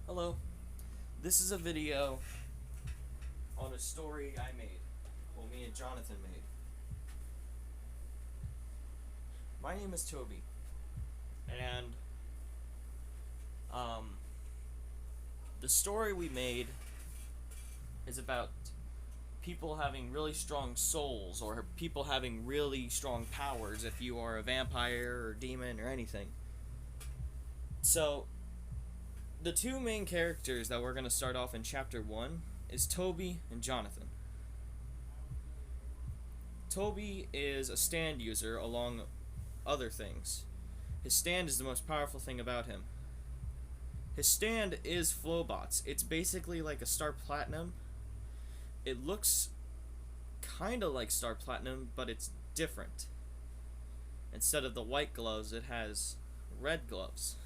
Hello, this is a video on a story I made. Well, me and Jonathan made. My name is Toby, and um, the story we made is about people having really strong souls or people having really strong powers if you are a vampire or demon or anything. So, the two main characters that we're going to start off in chapter 1 is Toby and Jonathan. Toby is a stand user along other things. His stand is the most powerful thing about him. His stand is Flowbots. It's basically like a Star Platinum. It looks kind of like Star Platinum, but it's different. Instead of the white gloves, it has red gloves.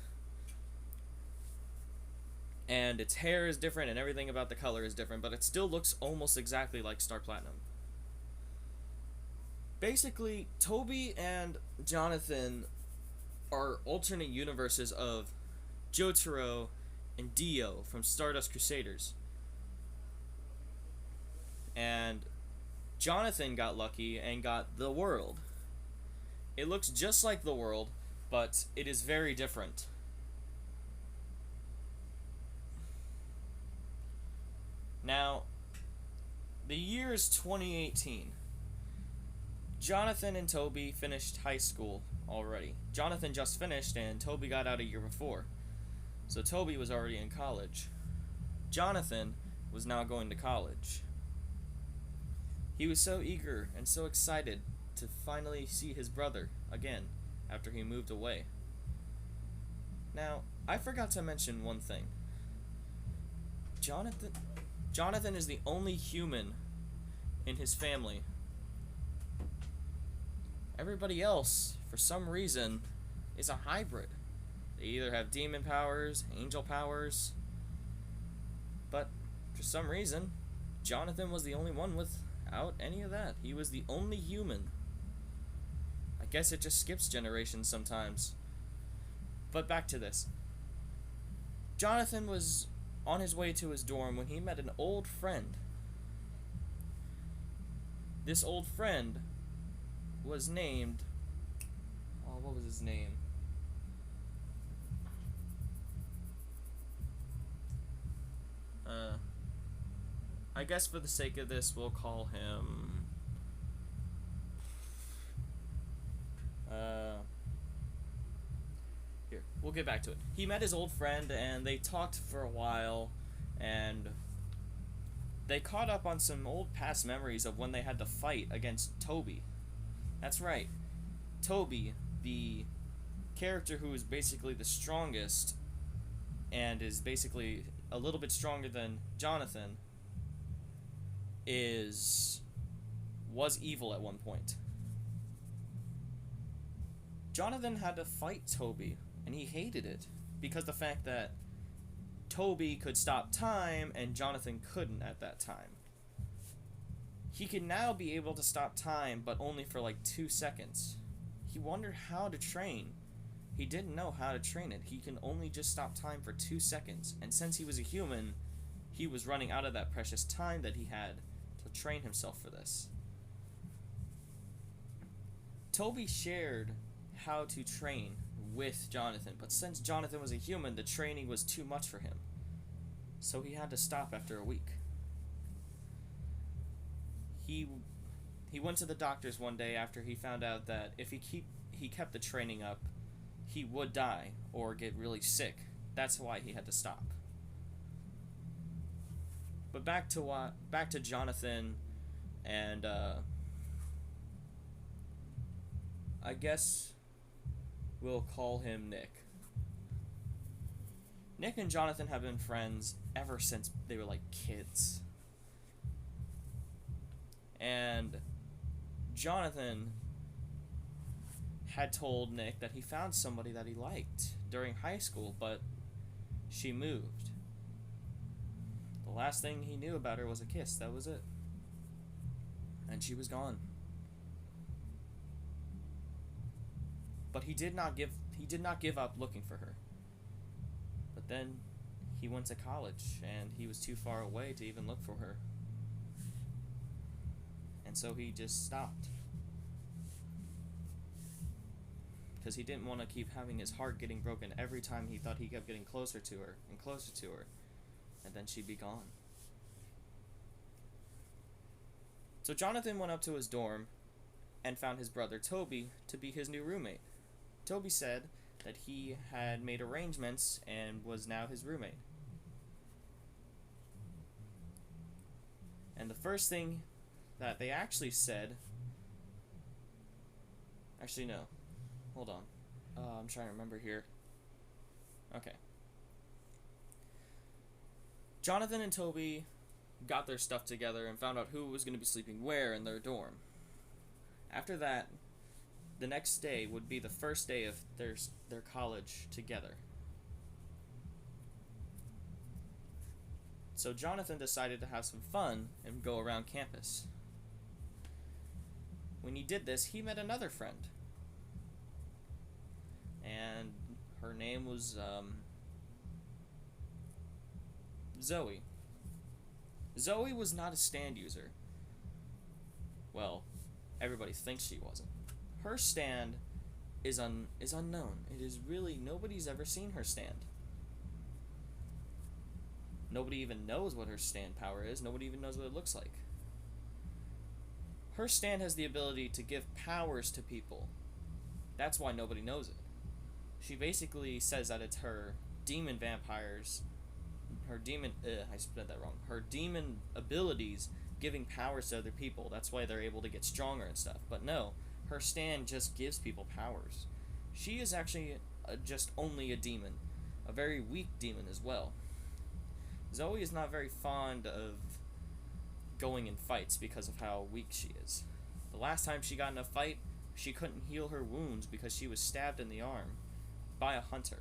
And its hair is different and everything about the color is different, but it still looks almost exactly like Star Platinum. Basically, Toby and Jonathan are alternate universes of Jotaro and Dio from Stardust Crusaders. And Jonathan got lucky and got the world. It looks just like the world, but it is very different. Now, the year is 2018. Jonathan and Toby finished high school already. Jonathan just finished and Toby got out a year before. So Toby was already in college. Jonathan was now going to college. He was so eager and so excited to finally see his brother again after he moved away. Now, I forgot to mention one thing. Jonathan is the only human in his family. Everybody else, for some reason, is a hybrid. They either have demon powers, angel powers, but for some reason, Jonathan was the only one without any of that. He was the only human. I guess it just skips generations sometimes. But back to this. Jonathan was on his way to his dorm when he met an old friend. This old friend was named... Oh, what was his name? I guess for the sake of this, we'll call him... Here, we'll get back to it. He met his old friend, and they talked for a while, and they caught up on some old past memories of when they had to fight against Toby. That's right. Toby, the character who is basically the strongest, and is basically a little bit stronger than Jonathan, was evil at one point. Jonathan had to fight Toby, and he hated it because the fact that Toby could stop time and Jonathan couldn't at that time. He can now be able to stop time, but only for like 2 seconds. He wondered how to train. He didn't know how to train it. He can only just stop time for 2 seconds, and since he was a human, he was running out of that precious time that he had to train himself for this. Toby shared how to train with Jonathan, but since Jonathan was a human, the training was too much for him. So he had to stop after a week. He went to the doctors one day after he found out that if he kept the training up, he would die or get really sick. That's why he had to stop. But back to Jonathan and I guess we'll call him Nick. Nick and Jonathan have been friends ever since they were like kids. And Jonathan had told Nick that he found somebody that he liked during high school, but she moved. The last thing he knew about her was a kiss. That was it. And she was gone. But he did not give up looking for her. But then he went to college, and he was too far away to even look for her. And so he just stopped. Because he didn't want to keep having his heart getting broken every time he thought he kept getting closer to her and closer to her, and then she'd be gone. So Jonathan went up to his dorm and found his brother Toby to be his new roommate. Toby said that he had made arrangements and was now his roommate. And the first thing that they actually said... Actually, no. Hold on. I'm trying to remember here. Okay. Jonathan and Toby got their stuff together and found out who was going to be sleeping where in their dorm. After that, the next day would be the first day of their college together. So Jonathan decided to have some fun and go around campus. When he did this, he met another friend. And her name was Zoe. Zoe was not a stand user. Well, everybody thinks she wasn't. Her stand is unknown. It is really, nobody's ever seen her stand. Nobody even knows what her stand power is. Nobody even knows what it looks like. Her stand has the ability to give powers to people. That's why nobody knows it. She basically says that it's her demon vampires, her demon abilities giving powers to other people. That's why they're able to get stronger and stuff. But no, her stand just gives people powers. She is actually just only a demon, a very weak demon as well. Zoe is not very fond of going in fights because of how weak she is. The last time she got in a fight, she couldn't heal her wounds because she was stabbed in the arm by a hunter.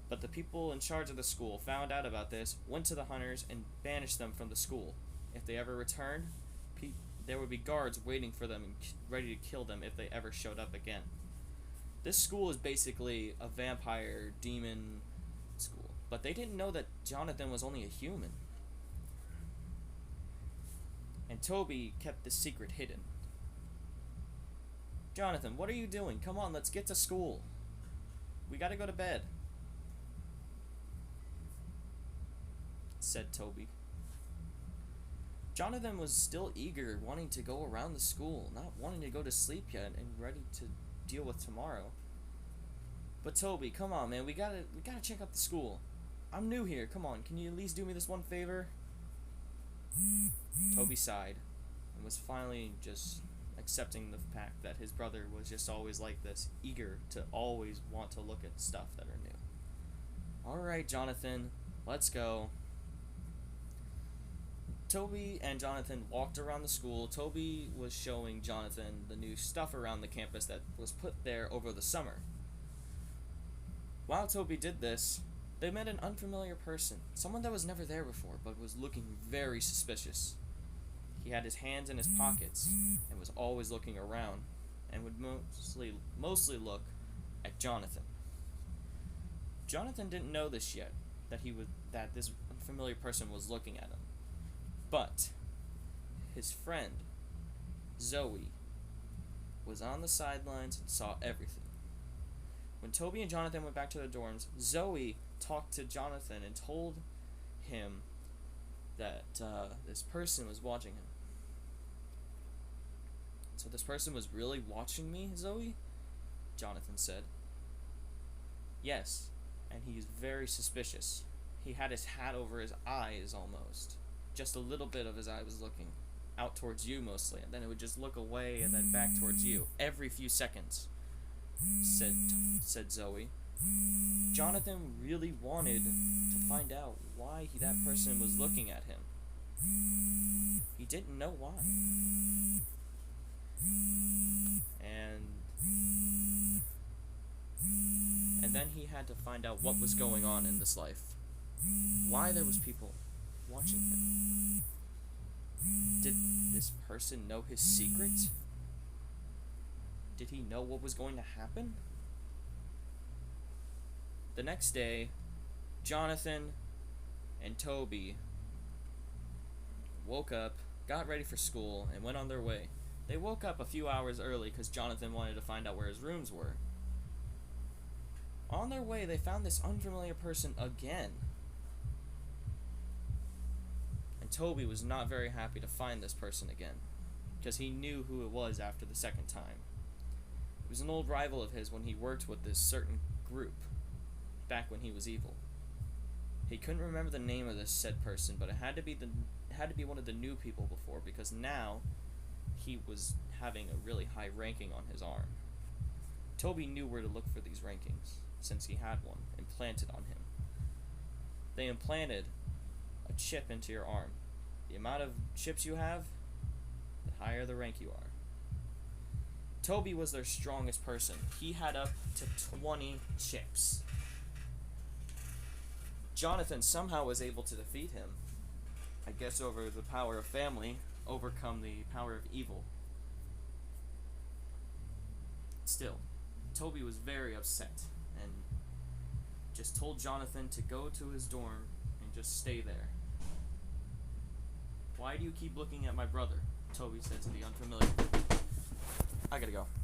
But the people in charge of the school found out about this, went to the hunters, and banished them from the school. If they ever returned, there would be guards waiting for them and ready to kill them if they ever showed up again. This school is basically a vampire demon school. But they didn't know that Jonathan was only a human. And Toby kept the secret hidden. Jonathan, what are you doing? Come on, let's get to school. We gotta go to bed, said Toby. Jonathan was still eager, wanting to go around the school, not wanting to go to sleep yet and ready to deal with tomorrow. But Toby, come on, man, we gotta check out the school. I'm new here, come on, can you at least do me this one favor? Toby sighed and was finally just accepting the fact that his brother was just always like this, eager to always want to look at stuff that are new. Alright, Jonathan, let's go. Toby and Jonathan walked around the school. Toby was showing Jonathan the new stuff around the campus that was put there over the summer. While Toby did this, they met an unfamiliar person, someone that was never there before, but was looking very suspicious. He had his hands in his pockets and was always looking around, and would mostly look at Jonathan. Jonathan didn't know this yet, that this unfamiliar person was looking at him. But his friend, Zoe, was on the sidelines and saw everything. When Toby and Jonathan went back to their dorms, Zoe talked to Jonathan and told him that this person was watching him. So this person was really watching me, Zoe? Jonathan said. Yes, and he's very suspicious. He had his hat over his eyes almost. Just a little bit of his eye was looking out towards you mostly, and then it would just look away and then back towards you every few seconds, said Zoe. Jonathan really wanted to find out why that person was looking at him. He didn't know why. And then he had to find out what was going on in this life. Why there was people watching him. Did this person know his secret? Did he know what was going to happen? The next day, Jonathan and Toby woke up, got ready for school, and went on their way. They woke up a few hours early because Jonathan wanted to find out where his rooms were. On their way, they found this unfamiliar person again. And Toby was not very happy to find this person again, because he knew who it was after the second time. It was an old rival of his when he worked with this certain group, back when he was evil. He couldn't remember the name of this said person, but it had to be one of the new people before, because now he was having a really high ranking on his arm. Toby knew where to look for these rankings, since he had one implanted on him. They implanted a chip into your arm. The amount of chips you have, the higher the rank you are. Toby was their strongest person. He had up to 20 chips. Jonathan somehow was able to defeat him. I guess over the power of family, overcome the power of evil. Still, Toby was very upset and just told Jonathan to go to his dorm and just stay there. "Why do you keep looking at my brother?" Toby said to the unfamiliar. I gotta go.